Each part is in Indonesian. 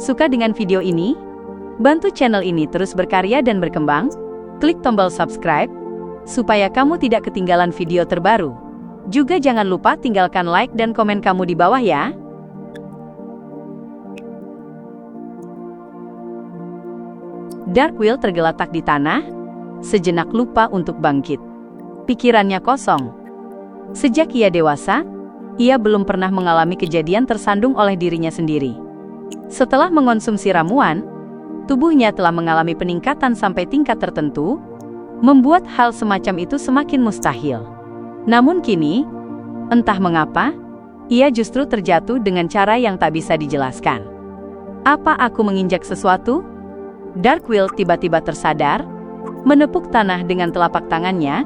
Suka dengan video ini? Bantu channel ini terus berkarya dan berkembang. Klik tombol subscribe, supaya kamu tidak ketinggalan video terbaru. Juga jangan lupa tinggalkan like dan komen kamu di bawah ya. Darkwill tergeletak di tanah, sejenak lupa untuk bangkit. Pikirannya kosong. Sejak ia dewasa, ia belum pernah mengalami kejadian tersandung oleh dirinya sendiri. Setelah mengonsumsi ramuan, tubuhnya telah mengalami peningkatan sampai tingkat tertentu, membuat hal semacam itu semakin mustahil. Namun kini, entah mengapa, ia justru terjatuh dengan cara yang tak bisa dijelaskan. Apa aku menginjak sesuatu? Darkwill tiba-tiba tersadar, menepuk tanah dengan telapak tangannya,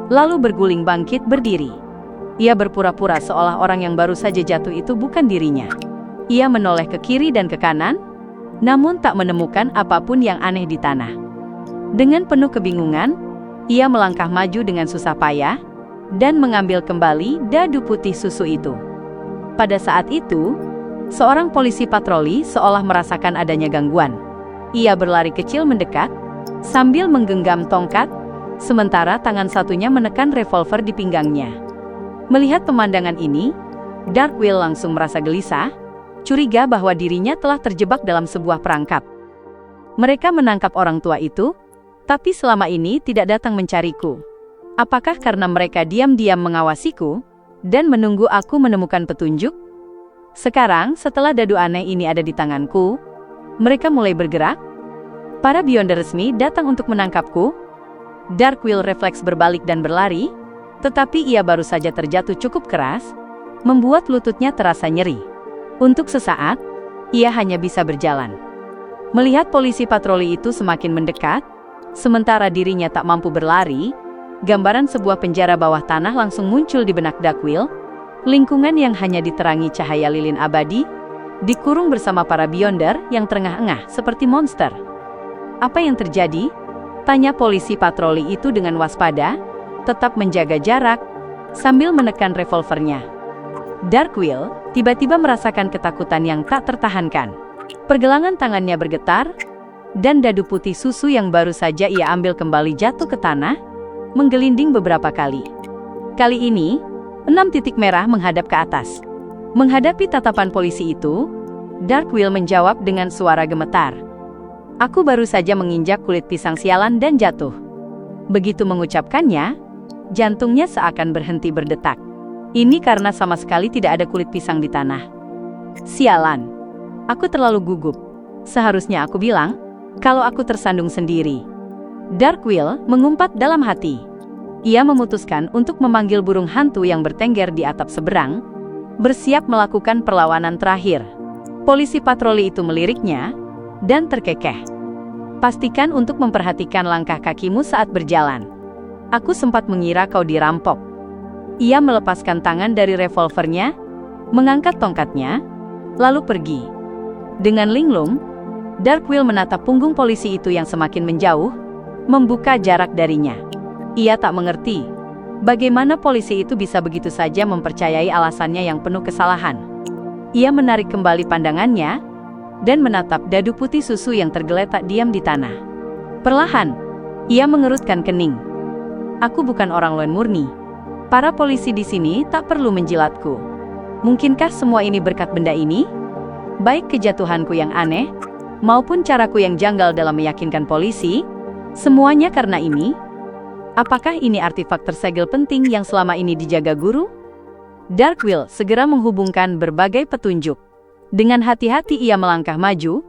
lalu berguling bangkit berdiri. Ia berpura-pura seolah orang yang baru saja jatuh itu bukan dirinya. Ia menoleh ke kiri dan ke kanan, namun tak menemukan apapun yang aneh di tanah. Dengan penuh kebingungan, ia melangkah maju dengan susah payah, dan mengambil kembali dadu putih susu itu. Pada saat itu, seorang polisi patroli seolah merasakan adanya gangguan. Ia berlari kecil mendekat, sambil menggenggam tongkat, sementara tangan satunya menekan revolver di pinggangnya. Melihat pemandangan ini, Darkwill langsung merasa gelisah, curiga bahwa dirinya telah terjebak dalam sebuah perangkap. Mereka menangkap orang tua itu, tapi selama ini tidak datang mencariku. Apakah karena mereka diam-diam mengawasiku, dan menunggu aku menemukan petunjuk? Sekarang, setelah dadu aneh ini ada di tanganku, mereka mulai bergerak. Para Beyonder resmi datang untuk menangkapku. Darkwill refleks berbalik dan berlari, tetapi ia baru saja terjatuh cukup keras, membuat lututnya terasa nyeri. Untuk sesaat, ia hanya bisa berjalan. Melihat polisi patroli itu semakin mendekat, sementara dirinya tak mampu berlari, gambaran sebuah penjara bawah tanah langsung muncul di benak Darkwill. Lingkungan yang hanya diterangi cahaya lilin abadi, dikurung bersama para Beyonder yang terengah-engah seperti monster. Apa yang terjadi? Tanya polisi patroli itu dengan waspada, tetap menjaga jarak, sambil menekan revolvernya. Darkwill tiba-tiba merasakan ketakutan yang tak tertahankan. Pergelangan tangannya bergetar, dan dadu putih susu yang baru saja ia ambil kembali jatuh ke tanah, menggelinding beberapa kali. Kali ini, 6 titik merah menghadap ke atas. Menghadapi tatapan polisi itu, Darkwill menjawab dengan suara gemetar. Aku baru saja menginjak kulit pisang sialan dan jatuh. Begitu mengucapkannya, jantungnya seakan berhenti berdetak. Ini karena sama sekali tidak ada kulit pisang di tanah. Sialan. Aku terlalu gugup. Seharusnya aku bilang, kalau aku tersandung sendiri. Darkwill mengumpat dalam hati. Ia memutuskan untuk memanggil burung hantu yang bertengger di atap seberang, bersiap melakukan perlawanan terakhir. Polisi patroli itu meliriknya, dan terkekeh. Pastikan untuk memperhatikan langkah kakimu saat berjalan. Aku sempat mengira kau dirampok. Ia melepaskan tangan dari revolvernya, mengangkat tongkatnya, lalu pergi. Dengan linglung, Darkwill menatap punggung polisi itu yang semakin menjauh, membuka jarak darinya. Ia tak mengerti bagaimana polisi itu bisa begitu saja mempercayai alasannya yang penuh kesalahan. Ia menarik kembali pandangannya, dan menatap dadu putih susu yang tergeletak diam di tanah. Perlahan, ia mengerutkan kening. Aku bukan orang lone murni. Para polisi di sini tak perlu menjilatku. Mungkinkah semua ini berkat benda ini? Baik kejatuhanku yang aneh, maupun caraku yang janggal dalam meyakinkan polisi, semuanya karena ini? Apakah ini artefak tersegel penting yang selama ini dijaga guru? Darkwill segera menghubungkan berbagai petunjuk. Dengan hati-hati ia melangkah maju,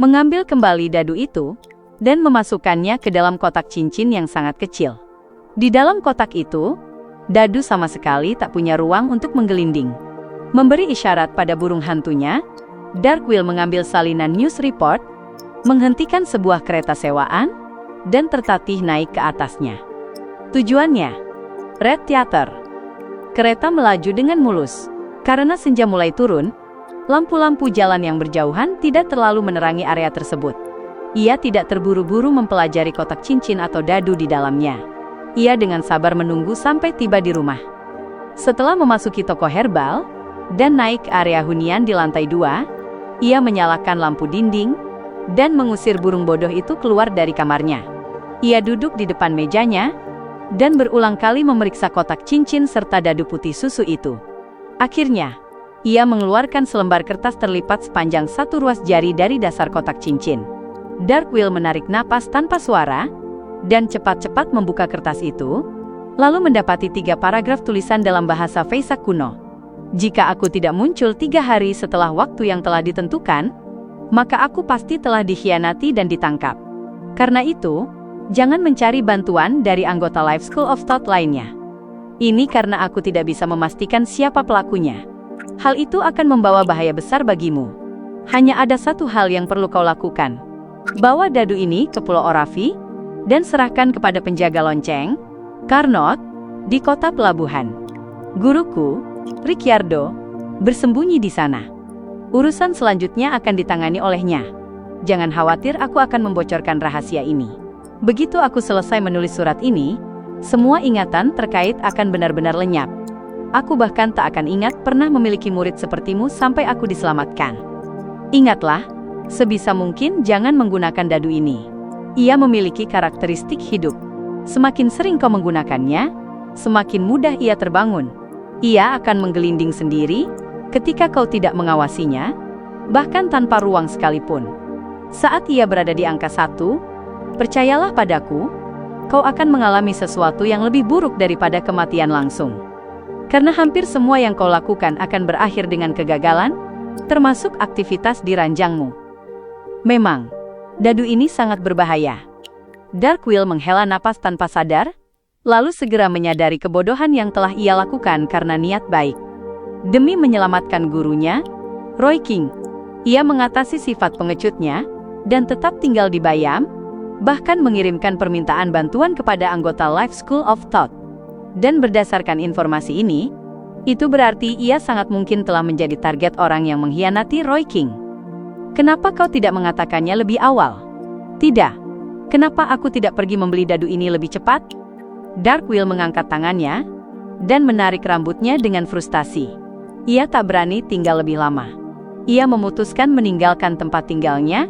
mengambil kembali dadu itu, dan memasukkannya ke dalam kotak cincin yang sangat kecil. Di dalam kotak itu, dadu sama sekali tak punya ruang untuk menggelinding. Memberi isyarat pada burung hantunya, Darkwill mengambil salinan news report, menghentikan sebuah kereta sewaan, dan tertatih naik ke atasnya. Tujuannya, Red Theater. Kereta melaju dengan mulus. Karena senja mulai turun, lampu-lampu jalan yang berjauhan tidak terlalu menerangi area tersebut. Ia tidak terburu-buru mempelajari kotak cincin atau dadu di dalamnya. Ia dengan sabar menunggu sampai tiba di rumah. Setelah memasuki toko herbal dan naik ke area hunian di lantai 2, Ia menyalakan lampu dinding dan mengusir burung bodoh itu keluar dari kamarnya. Ia duduk di depan mejanya dan berulang kali memeriksa kotak cincin serta dadu putih susu itu. Akhirnya, ia mengeluarkan selembar kertas terlipat sepanjang 1 ruas jari dari dasar kotak cincin. Darkwill menarik napas tanpa suara dan cepat-cepat membuka kertas itu, lalu mendapati 3 paragraf tulisan dalam bahasa Vesak kuno. Jika aku tidak muncul 3 hari setelah waktu yang telah ditentukan, maka aku pasti telah dikhianati dan ditangkap. Karena itu, jangan mencari bantuan dari anggota Life School of Thought lainnya. Ini karena aku tidak bisa memastikan siapa pelakunya. Hal itu akan membawa bahaya besar bagimu. Hanya ada satu hal yang perlu kau lakukan. Bawa dadu ini ke Pulau Orafi dan serahkan kepada penjaga lonceng, Carnot, di kota pelabuhan. Guruku, Ricciardo, bersembunyi di sana. Urusan selanjutnya akan ditangani olehnya. Jangan khawatir, aku akan membocorkan rahasia ini. Begitu aku selesai menulis surat ini, semua ingatan terkait akan benar-benar lenyap. Aku bahkan tak akan ingat pernah memiliki murid sepertimu sampai aku diselamatkan. Ingatlah, sebisa mungkin jangan menggunakan dadu ini. Ia memiliki karakteristik hidup. Semakin sering kau menggunakannya, semakin mudah ia terbangun. Ia akan menggelinding sendiri ketika kau tidak mengawasinya, bahkan tanpa ruang sekalipun. Saat ia berada di angka 1, percayalah padaku, kau akan mengalami sesuatu yang lebih buruk daripada kematian langsung. Karena hampir semua yang kau lakukan akan berakhir dengan kegagalan, termasuk aktivitas di ranjangmu. Memang, dadu ini sangat berbahaya. Darkwill menghela napas tanpa sadar, lalu segera menyadari kebodohan yang telah ia lakukan karena niat baik. Demi menyelamatkan gurunya, Roy King, ia mengatasi sifat pengecutnya dan tetap tinggal di Bayam, bahkan mengirimkan permintaan bantuan kepada anggota Life School of Thought. Dan berdasarkan informasi ini, itu berarti ia sangat mungkin telah menjadi target orang yang mengkhianati Roy King. Kenapa kau tidak mengatakannya lebih awal? Tidak. Kenapa aku tidak pergi membeli dadu ini lebih cepat? Darkwill mengangkat tangannya dan menarik rambutnya dengan frustasi. Ia tak berani tinggal lebih lama. Ia memutuskan meninggalkan tempat tinggalnya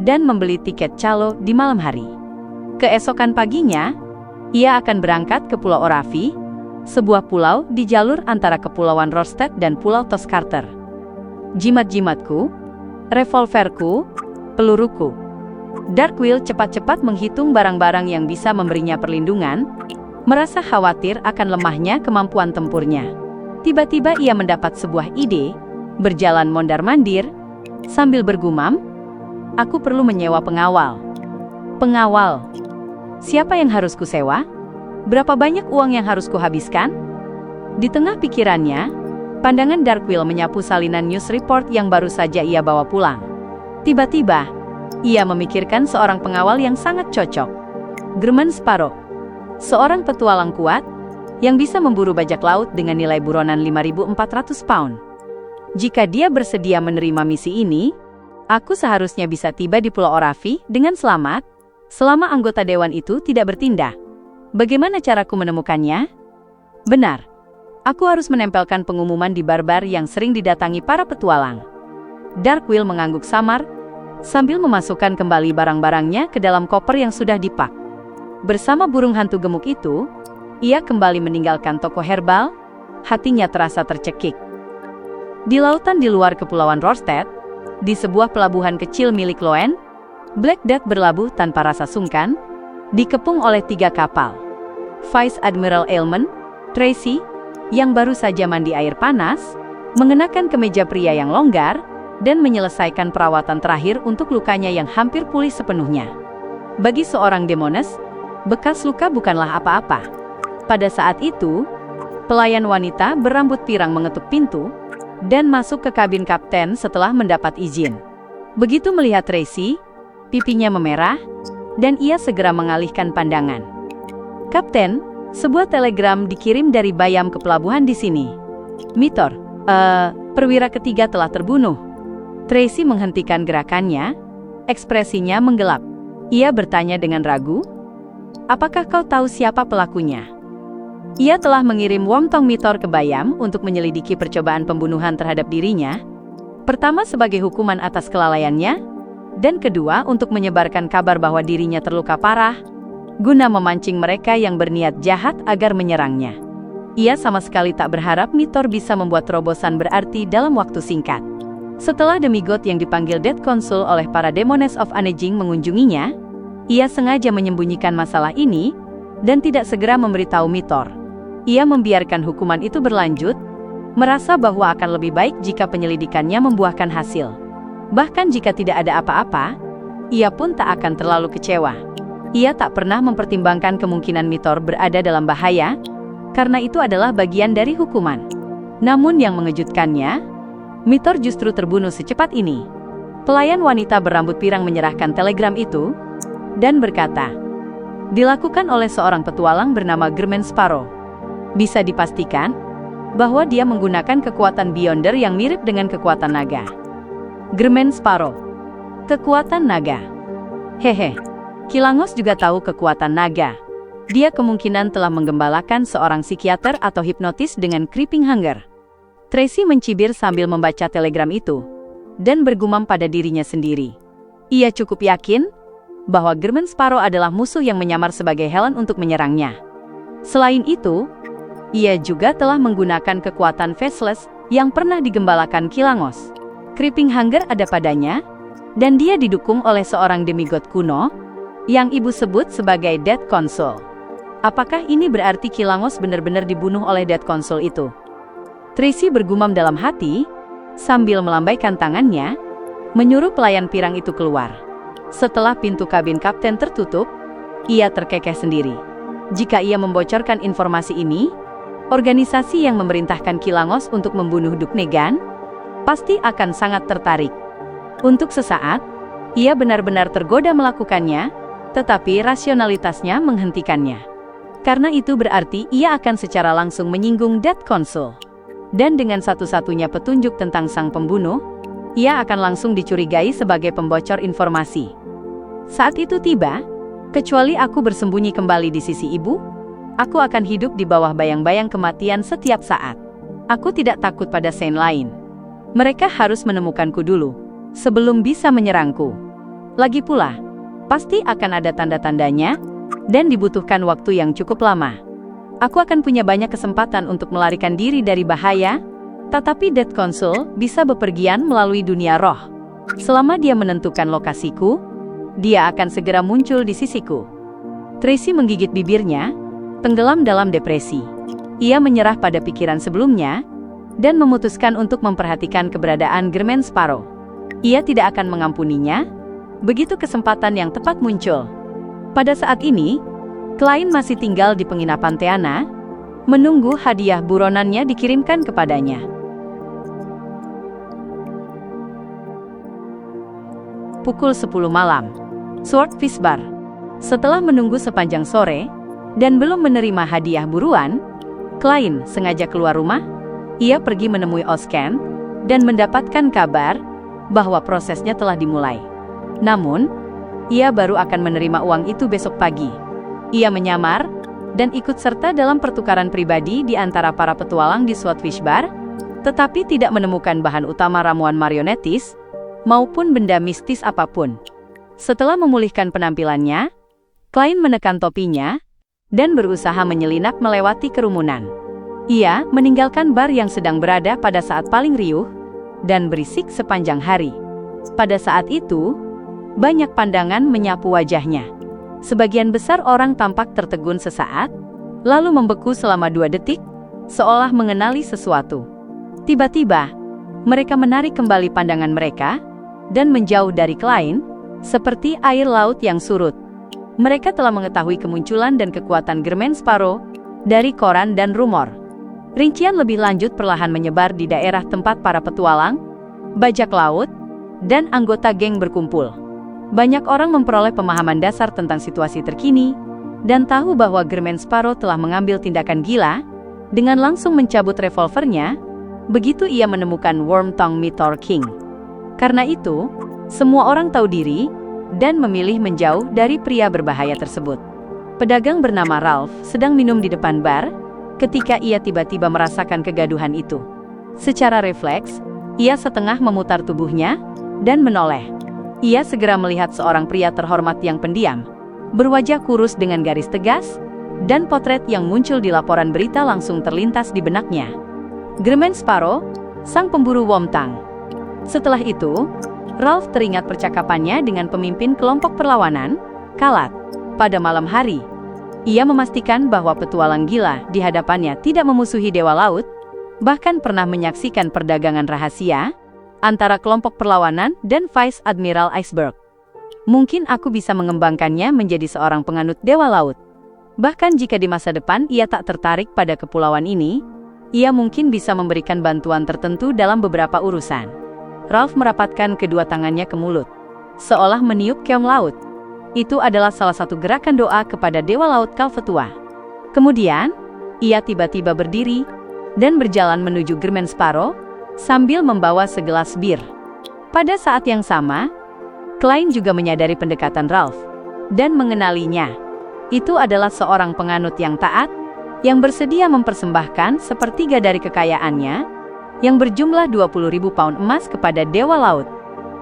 dan membeli tiket calo di malam hari. Keesokan paginya, ia akan berangkat ke Pulau Orafi, sebuah pulau di jalur antara Kepulauan Rorstad dan Pulau Toscarter. Jimat-jimatku, revolverku, peluruku. Darkwill cepat-cepat menghitung barang-barang yang bisa memberinya perlindungan, merasa khawatir akan lemahnya kemampuan tempurnya. Tiba-tiba ia mendapat sebuah ide, berjalan mondar-mandir, sambil bergumam, aku perlu menyewa pengawal. Pengawal? Siapa yang harus kusewa? Berapa banyak uang yang harus kuhabiskan? Di tengah pikirannya, pandangan Darkwill menyapu salinan news report yang baru saja ia bawa pulang. Tiba-tiba, ia memikirkan seorang pengawal yang sangat cocok. German Sparrow. Seorang petualang kuat, yang bisa memburu bajak laut dengan nilai buronan 5.400 pound. Jika dia bersedia menerima misi ini, aku seharusnya bisa tiba di Pulau Orafi dengan selamat, selama anggota dewan itu tidak bertindak. Bagaimana caraku menemukannya? Benar, aku harus menempelkan pengumuman di bar-bar yang sering didatangi para petualang. Darkwill mengangguk samar, sambil memasukkan kembali barang-barangnya ke dalam koper yang sudah dipak. Bersama burung hantu gemuk itu, ia kembali meninggalkan toko herbal, hatinya terasa tercekik. Di lautan di luar Kepulauan Rorstad, di sebuah pelabuhan kecil milik Loen, Black Duck berlabuh tanpa rasa sungkan, dikepung oleh 3 kapal. Vice Admiral Aylman, Tracy, yang baru saja mandi air panas, mengenakan kemeja pria yang longgar, dan menyelesaikan perawatan terakhir untuk lukanya yang hampir pulih sepenuhnya. Bagi seorang Demones, bekas luka bukanlah apa-apa. Pada saat itu, pelayan wanita berambut pirang mengetuk pintu dan masuk ke kabin kapten setelah mendapat izin. Begitu melihat Tracy, pipinya memerah, dan ia segera mengalihkan pandangan. Kapten, sebuah telegram dikirim dari Bayam ke pelabuhan di sini. Mitor, perwira ketiga telah terbunuh. Tracy menghentikan gerakannya, ekspresinya menggelap. Ia bertanya dengan ragu, apakah kau tahu siapa pelakunya? Ia telah mengirim Womtong Mitor ke Bayam untuk menyelidiki percobaan pembunuhan terhadap dirinya. Pertama sebagai hukuman atas kelalaiannya, dan kedua untuk menyebarkan kabar bahwa dirinya terluka parah, guna memancing mereka yang berniat jahat agar menyerangnya. Ia sama sekali tak berharap Mythor bisa membuat terobosan berarti dalam waktu singkat. Setelah demigod yang dipanggil Death Council oleh para Demoness of Anejing mengunjunginya, ia sengaja menyembunyikan masalah ini dan tidak segera memberitahu Mythor. Ia membiarkan hukuman itu berlanjut, merasa bahwa akan lebih baik jika penyelidikannya membuahkan hasil. Bahkan jika tidak ada apa-apa, ia pun tak akan terlalu kecewa. Ia tak pernah mempertimbangkan kemungkinan Mythor berada dalam bahaya, karena itu adalah bagian dari hukuman. Namun yang mengejutkannya, Mythor justru terbunuh secepat ini. Pelayan wanita berambut pirang menyerahkan telegram itu, dan berkata, dilakukan oleh seorang petualang bernama Germain Sparrow. Bisa dipastikan bahwa dia menggunakan kekuatan Beyonder yang mirip dengan kekuatan naga. Germain Sparrow. Kekuatan naga. Hehe. Kilangos juga tahu kekuatan naga. Dia kemungkinan telah menggembalakan seorang psikiater atau hipnotis dengan Creeping Hunger. Tracy mencibir sambil membaca telegram itu, dan bergumam pada dirinya sendiri. Ia cukup yakin bahwa Germain Sparrow adalah musuh yang menyamar sebagai Helen untuk menyerangnya. Selain itu, ia juga telah menggunakan kekuatan Faceless yang pernah digembalakan Kilangos. Creeping Hunger ada padanya, dan dia didukung oleh seorang demigod kuno, yang ibu sebut sebagai Death Council. Apakah ini berarti Kilangos benar-benar dibunuh oleh Death Council itu? Tracy bergumam dalam hati, sambil melambaikan tangannya, menyuruh pelayan pirang itu keluar. Setelah pintu kabin kapten tertutup, ia terkekeh sendiri. Jika ia membocorkan informasi ini, organisasi yang memerintahkan Kilangos untuk membunuh Duke Negan pasti akan sangat tertarik. Untuk sesaat, ia benar-benar tergoda melakukannya, tetapi rasionalitasnya menghentikannya. Karena itu berarti ia akan secara langsung menyinggung Death Council. Dan dengan satu-satunya petunjuk tentang sang pembunuh, ia akan langsung dicurigai sebagai pembocor informasi. Saat itu tiba, kecuali aku bersembunyi kembali di sisi ibu, aku akan hidup di bawah bayang-bayang kematian setiap saat. Aku tidak takut pada Saint lain. Mereka harus menemukanku dulu, sebelum bisa menyerangku. Lagi pula, pasti akan ada tanda-tandanya, dan dibutuhkan waktu yang cukup lama. Aku akan punya banyak kesempatan untuk melarikan diri dari bahaya, tetapi Death Council bisa bepergian melalui dunia roh. Selama dia menentukan lokasiku, dia akan segera muncul di sisiku. Tracy menggigit bibirnya, tenggelam dalam depresi. Ia menyerah pada pikiran sebelumnya, dan memutuskan untuk memperhatikan keberadaan Germain Sparrow. Ia tidak akan mengampuninya, begitu kesempatan yang tepat muncul. Pada saat ini, Klein masih tinggal di penginapan Teana, menunggu hadiah buronannya dikirimkan kepadanya. Pukul 10 malam. Swordfish Bar. Setelah menunggu sepanjang sore, dan belum menerima hadiah buruan, Klein sengaja keluar rumah. Ia pergi menemui Oscan, dan mendapatkan kabar bahwa prosesnya telah dimulai. Namun, ia baru akan menerima uang itu besok pagi. Ia menyamar, dan ikut serta dalam pertukaran pribadi di antara para petualang di Swordfish Bar, tetapi tidak menemukan bahan utama ramuan marionetis, maupun benda mistis apapun. Setelah memulihkan penampilannya, Klein menekan topinya, dan berusaha menyelinap melewati kerumunan. Ia meninggalkan bar yang sedang berada pada saat paling riuh, dan berisik sepanjang hari. Pada saat itu, banyak pandangan menyapu wajahnya. Sebagian besar orang tampak tertegun sesaat, lalu membeku selama 2 detik, seolah mengenali sesuatu. Tiba-tiba, mereka menarik kembali pandangan mereka, dan menjauh dari Klein, seperti air laut yang surut. Mereka telah mengetahui kemunculan dan kekuatan Germain Sparrow dari koran dan rumor. Rincian lebih lanjut perlahan menyebar di daerah tempat para petualang, bajak laut, dan anggota geng berkumpul. Banyak orang memperoleh pemahaman dasar tentang situasi terkini, dan tahu bahwa Germain Sparrow telah mengambil tindakan gila, dengan langsung mencabut revolvernya, begitu ia menemukan Wormtongue Mythor King. Karena itu, semua orang tahu diri, dan memilih menjauh dari pria berbahaya tersebut. Pedagang bernama Ralph sedang minum di depan bar, ketika ia tiba-tiba merasakan kegaduhan itu. Secara refleks, Ia setengah memutar tubuhnya dan menoleh. Ia segera melihat seorang pria terhormat yang pendiam, berwajah kurus dengan garis tegas, dan potret yang muncul di laporan berita langsung terlintas di benaknya. Germain Sparrow, sang pemburu Womtang. Setelah itu, Ralph teringat percakapannya dengan pemimpin kelompok perlawanan, Kalat. Pada malam hari, ia memastikan bahwa petualang gila di hadapannya tidak memusuhi Dewa Laut, bahkan pernah menyaksikan perdagangan rahasia antara kelompok perlawanan dan Vice Admiral Iceberg. Mungkin aku bisa mengembangkannya menjadi seorang penganut Dewa Laut. Bahkan jika di masa depan ia tak tertarik pada kepulauan ini, ia mungkin bisa memberikan bantuan tertentu dalam beberapa urusan. Ralph merapatkan kedua tangannya ke mulut, seolah meniup keong laut. Itu adalah salah satu gerakan doa kepada Dewa Laut Kalvetua. Kemudian, ia tiba-tiba berdiri dan berjalan menuju Germain Sparrow sambil membawa segelas bir. Pada saat yang sama, Klein juga menyadari pendekatan Ralph dan mengenalinya. Itu adalah seorang penganut yang taat, yang bersedia mempersembahkan sepertiga dari kekayaannya, yang berjumlah 20.000 pound emas kepada Dewa Laut.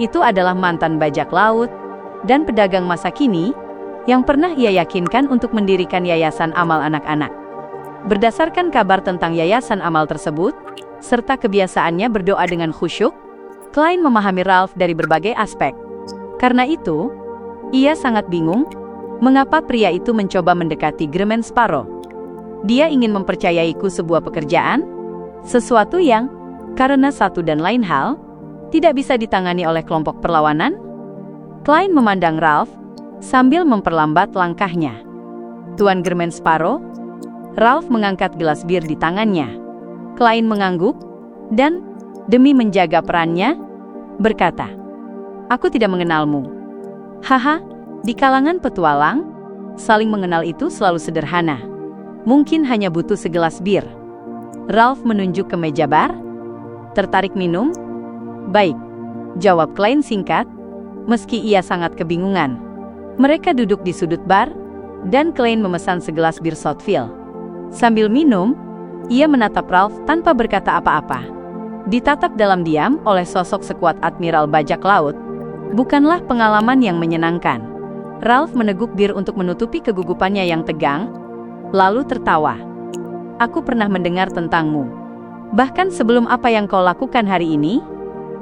Itu adalah mantan bajak laut dan pedagang masa kini, yang pernah ia yakinkan untuk mendirikan Yayasan Amal Anak-anak. Berdasarkan kabar tentang Yayasan Amal tersebut, serta kebiasaannya berdoa dengan khusyuk, Klein memahami Ralph dari berbagai aspek. Karena itu, ia sangat bingung mengapa pria itu mencoba mendekati Germain Sparrow. Dia ingin mempercayaiku sebuah pekerjaan, sesuatu yang, karena satu dan lain hal, tidak bisa ditangani oleh kelompok perlawanan. Klein memandang Ralph sambil memperlambat langkahnya. Tuan Germain Sparrow. Ralph mengangkat gelas bir di tangannya. Klein mengangguk dan, demi menjaga perannya, berkata, "Aku tidak mengenalmu." Haha, di kalangan petualang, saling mengenal itu selalu sederhana. Mungkin hanya butuh segelas bir. Ralph menunjuk ke meja bar. "Tertarik minum?" "Baik," jawab Klein singkat, meski ia sangat kebingungan. Mereka duduk di sudut bar, dan Klein memesan segelas bir Southfield. Sambil minum, ia menatap Ralph tanpa berkata apa-apa. Ditatap dalam diam oleh sosok sekuat Admiral Bajak Laut, bukanlah pengalaman yang menyenangkan. Ralph meneguk bir untuk menutupi kegugupannya yang tegang, lalu tertawa. "Aku pernah mendengar tentangmu. Bahkan sebelum apa yang kau lakukan hari ini,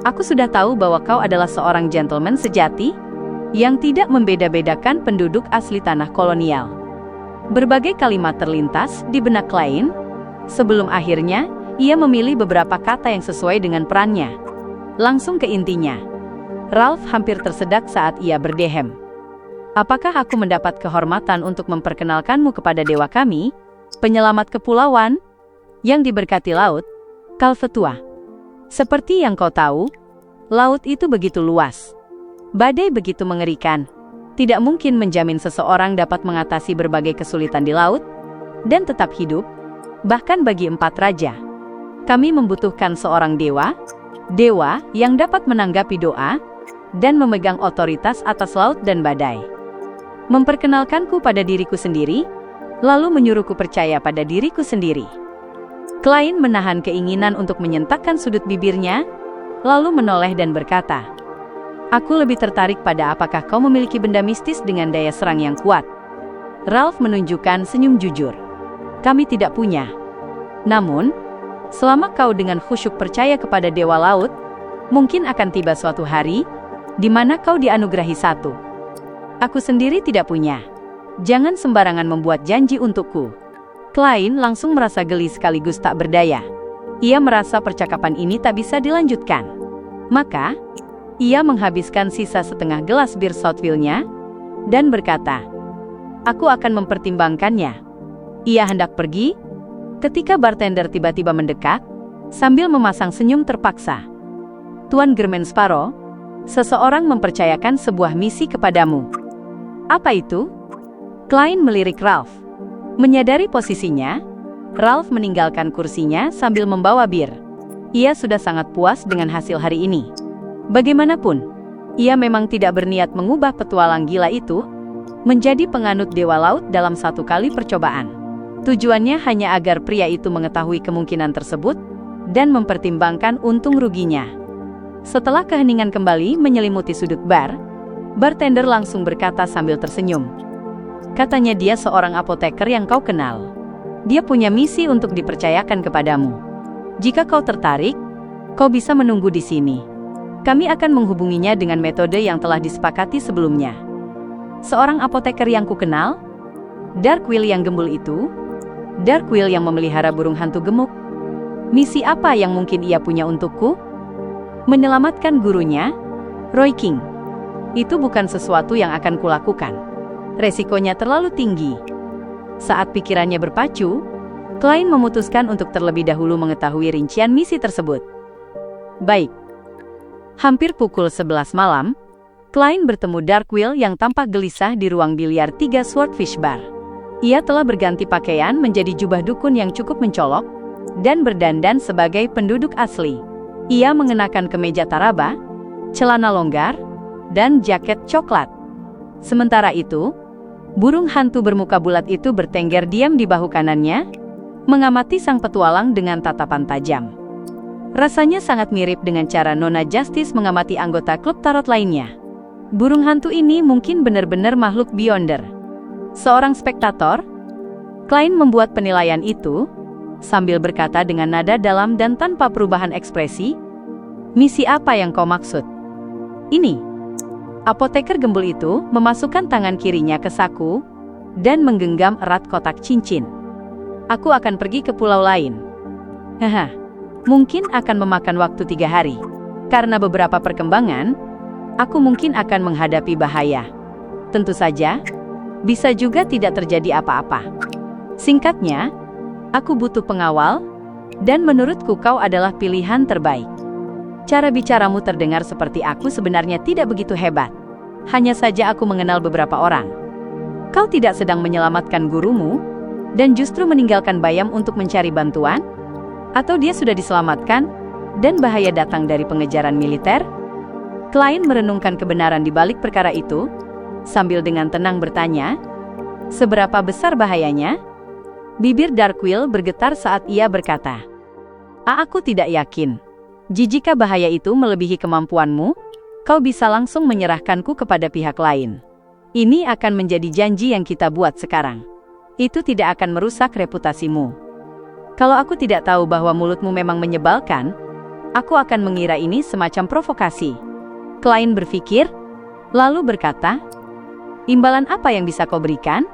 aku sudah tahu bahwa kau adalah seorang gentleman sejati, yang tidak membeda-bedakan penduduk asli tanah kolonial." Berbagai kalimat terlintas di benak Klein, sebelum akhirnya ia memilih beberapa kata yang sesuai dengan perannya. Langsung ke intinya. Ralph hampir tersedak saat ia berdehem. "Apakah aku mendapat kehormatan untuk memperkenalkanmu kepada dewa kami, penyelamat kepulauan, yang diberkati laut, Kalvetua? Seperti yang kau tahu, laut itu begitu luas. Badai begitu mengerikan. Tidak mungkin menjamin seseorang dapat mengatasi berbagai kesulitan di laut dan tetap hidup, bahkan bagi 4 raja. Kami membutuhkan seorang dewa yang dapat menanggapi doa dan memegang otoritas atas laut dan badai. Memperkenalkanku pada diriku sendiri, lalu menyuruhku percaya pada diriku sendiri." Klein menahan keinginan untuk menyentakkan sudut bibirnya, lalu menoleh dan berkata, "Aku lebih tertarik pada apakah kau memiliki benda mistis dengan daya serang yang kuat." Ralph menunjukkan senyum jujur. "Kami tidak punya. Namun, selama kau dengan khusyuk percaya kepada Dewa Laut, mungkin akan tiba suatu hari, di mana kau dianugerahi satu. Aku sendiri tidak punya. Jangan sembarangan membuat janji untukku." Klein langsung merasa geli sekaligus tak berdaya. Ia merasa percakapan ini tak bisa dilanjutkan. Maka, ia menghabiskan sisa setengah gelas bir Southfield-nya dan berkata, "Aku akan mempertimbangkannya." Ia hendak pergi ketika bartender tiba-tiba mendekat sambil memasang senyum terpaksa. "Tuan Germain Sparrow, seseorang mempercayakan sebuah misi kepadamu." "Apa itu?" Klein melirik Ralph. Menyadari posisinya, Ralph meninggalkan kursinya sambil membawa bir. Ia sudah sangat puas dengan hasil hari ini. Bagaimanapun, ia memang tidak berniat mengubah petualang gila itu menjadi penganut Dewa Laut dalam satu kali percobaan. Tujuannya hanya agar pria itu mengetahui kemungkinan tersebut dan mempertimbangkan untung ruginya. Setelah keheningan kembali menyelimuti sudut bar, bartender langsung berkata sambil tersenyum. Katanya dia seorang apoteker yang kau kenal. Dia punya misi untuk dipercayakan kepadamu. Jika kau tertarik, kau bisa menunggu di sini. Kami akan menghubunginya dengan metode yang telah disepakati sebelumnya. Seorang apoteker yang kukenal? Darkwill yang gembul itu? Darkwill yang memelihara burung hantu gemuk? Misi apa yang mungkin ia punya untukku? Menyelamatkan gurunya, Roy King. Itu bukan sesuatu yang akan kulakukan. Resikonya terlalu tinggi. Saat pikirannya berpacu, Klein memutuskan untuk terlebih dahulu mengetahui rincian misi tersebut. Baik. Hampir pukul 11 malam, Klein bertemu Darkwill yang tampak gelisah di ruang biliar 3 Swordfish Bar. Ia telah berganti pakaian menjadi jubah dukun yang cukup mencolok dan berdandan sebagai penduduk asli. Ia mengenakan kemeja taraba, celana longgar, dan jaket coklat. Sementara itu, burung hantu bermuka bulat itu bertengger diam di bahu kanannya, mengamati sang petualang dengan tatapan tajam. Rasanya sangat mirip dengan cara Nona Justice mengamati anggota klub tarot lainnya. Burung hantu ini mungkin benar-benar makhluk Beyonder. Seorang spektator, Klein membuat penilaian itu, sambil berkata dengan nada dalam dan tanpa perubahan ekspresi, "Misi apa yang kau maksud?" Ini. Apoteker gembul itu memasukkan tangan kirinya ke saku dan menggenggam erat kotak cincin. Aku akan pergi ke pulau lain. Haha, mungkin akan memakan waktu 3 hari. Karena beberapa perkembangan, aku mungkin akan menghadapi bahaya. Tentu saja, bisa juga tidak terjadi apa-apa. Singkatnya, aku butuh pengawal, dan menurutku kau adalah pilihan terbaik. Cara bicaramu terdengar seperti aku sebenarnya tidak begitu hebat. Hanya saja aku mengenal beberapa orang. Kau tidak sedang menyelamatkan gurumu, dan justru meninggalkan Bayam untuk mencari bantuan? Atau dia sudah diselamatkan, dan bahaya datang dari pengejaran militer? Klein merenungkan kebenaran di balik perkara itu, sambil dengan tenang bertanya, seberapa besar bahayanya? Bibir Darkwill bergetar saat ia berkata, Aku tidak yakin. Jika bahaya itu melebihi kemampuanmu, kau bisa langsung menyerahkanku kepada pihak lain. Ini akan menjadi janji yang kita buat sekarang. Itu tidak akan merusak reputasimu. Kalau aku tidak tahu bahwa mulutmu memang menyebalkan, aku akan mengira ini semacam provokasi. Klein berpikir, lalu berkata, imbalan apa yang bisa kau berikan?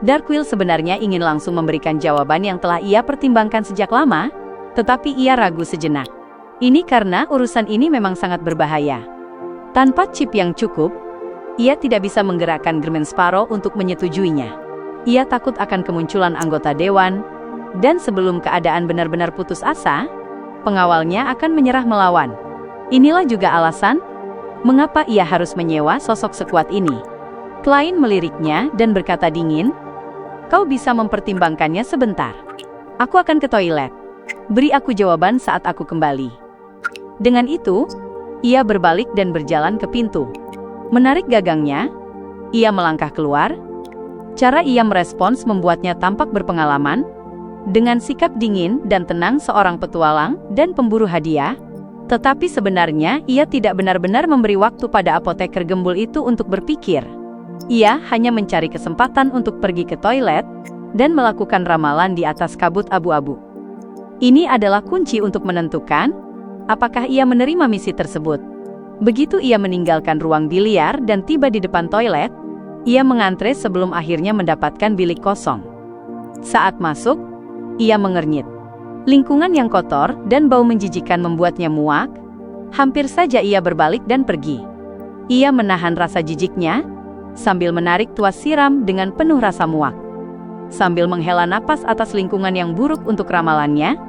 Darkwill sebenarnya ingin langsung memberikan jawaban yang telah ia pertimbangkan sejak lama, tetapi ia ragu sejenak. Ini karena urusan ini memang sangat berbahaya. Tanpa chip yang cukup, ia tidak bisa menggerakkan German Sparrow untuk menyetujuinya. Ia takut akan kemunculan anggota dewan, dan sebelum keadaan benar-benar putus asa, pengawalnya akan menyerah melawan. Inilah juga alasan mengapa ia harus menyewa sosok sekuat ini. Klein meliriknya dan berkata dingin, kau bisa mempertimbangkannya sebentar. Aku akan ke toilet. Beri aku jawaban saat aku kembali. Dengan itu, ia berbalik dan berjalan ke pintu. Menarik gagangnya, ia melangkah keluar. Cara ia merespons membuatnya tampak berpengalaman. Dengan sikap dingin dan tenang seorang petualang dan pemburu hadiah, tetapi sebenarnya ia tidak benar-benar memberi waktu pada apoteker gembul itu untuk berpikir. Ia hanya mencari kesempatan untuk pergi ke toilet dan melakukan ramalan di atas kabut abu-abu. Ini adalah kunci untuk menentukan apakah ia menerima misi tersebut. Begitu ia meninggalkan ruang biliar dan tiba di depan toilet, ia mengantre sebelum akhirnya mendapatkan bilik kosong. Saat masuk, ia mengernyit. Lingkungan yang kotor dan bau menjijikan membuatnya muak. Hampir saja ia berbalik dan pergi. Ia menahan rasa jijiknya, sambil menarik tuas siram dengan penuh rasa muak. Sambil menghela napas atas lingkungan yang buruk untuk ramalannya,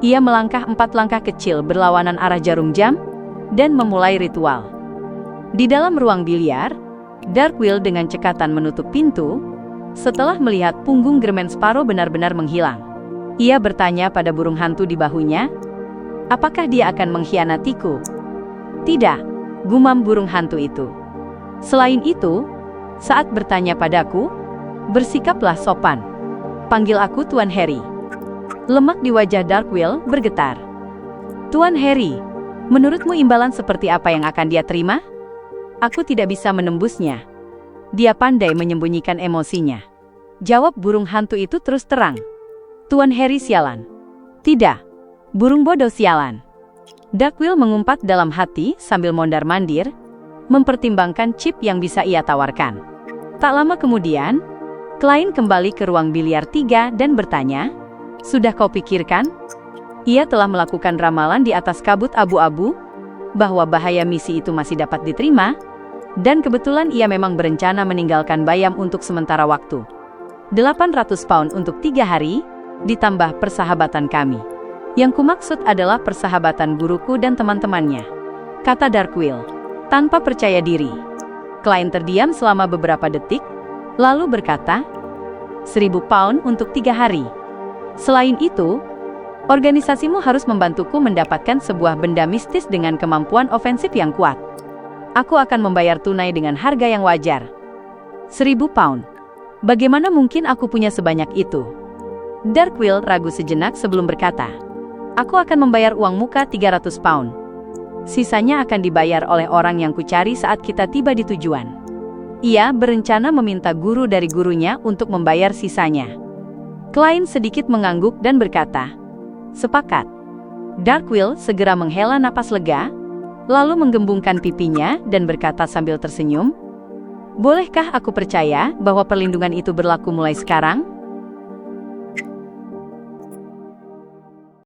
ia melangkah 4 langkah kecil berlawanan arah jarum jam, dan memulai ritual. Di dalam ruang biliar, Darkwill dengan cekatan menutup pintu, setelah melihat punggung German Sparrow benar-benar menghilang. Ia bertanya pada burung hantu di bahunya, apakah dia akan mengkhianatiku? Tidak, gumam burung hantu itu. Selain itu, saat bertanya padaku, bersikaplah sopan. Panggil aku Tuan Harry. Lemak di wajah Darkwill bergetar. Tuan Harry, Menurutmu imbalan seperti apa yang akan dia terima? Aku tidak bisa menembusnya. Dia pandai menyembunyikan emosinya. Jawab burung hantu itu terus terang. Tuan Harry sialan. Tidak. Burung bodoh sialan. Darkwill mengumpat dalam hati sambil mondar-mandir, mempertimbangkan chip yang bisa ia tawarkan. Tak lama kemudian, Klein kembali ke ruang biliar 3 dan bertanya, "Sudah kau pikirkan?" Ia telah melakukan ramalan di atas kabut abu-abu, bahwa bahaya misi itu masih dapat diterima, dan kebetulan ia memang berencana meninggalkan Bayam untuk sementara waktu. 800 pound untuk 3 hari, ditambah persahabatan kami. Yang kumaksud adalah persahabatan guruku dan teman-temannya, kata Darkwill, tanpa percaya diri. Klein terdiam selama beberapa detik, lalu berkata, 1000 pound untuk 3 hari. Selain itu, organisasimu harus membantuku mendapatkan sebuah benda mistis dengan kemampuan ofensif yang kuat. Aku akan membayar tunai dengan harga yang wajar. 1000 pound. Bagaimana mungkin aku punya sebanyak itu? Darkwill ragu sejenak sebelum berkata, aku akan membayar uang muka 300 pound. Sisanya akan dibayar oleh orang yang kucari saat kita tiba di tujuan. Ia berencana meminta guru dari gurunya untuk membayar sisanya. Klein sedikit mengangguk dan berkata, sepakat. Darkwill segera menghela napas lega, lalu menggembungkan pipinya dan berkata sambil tersenyum, bolehkah aku percaya bahwa perlindungan itu berlaku mulai sekarang?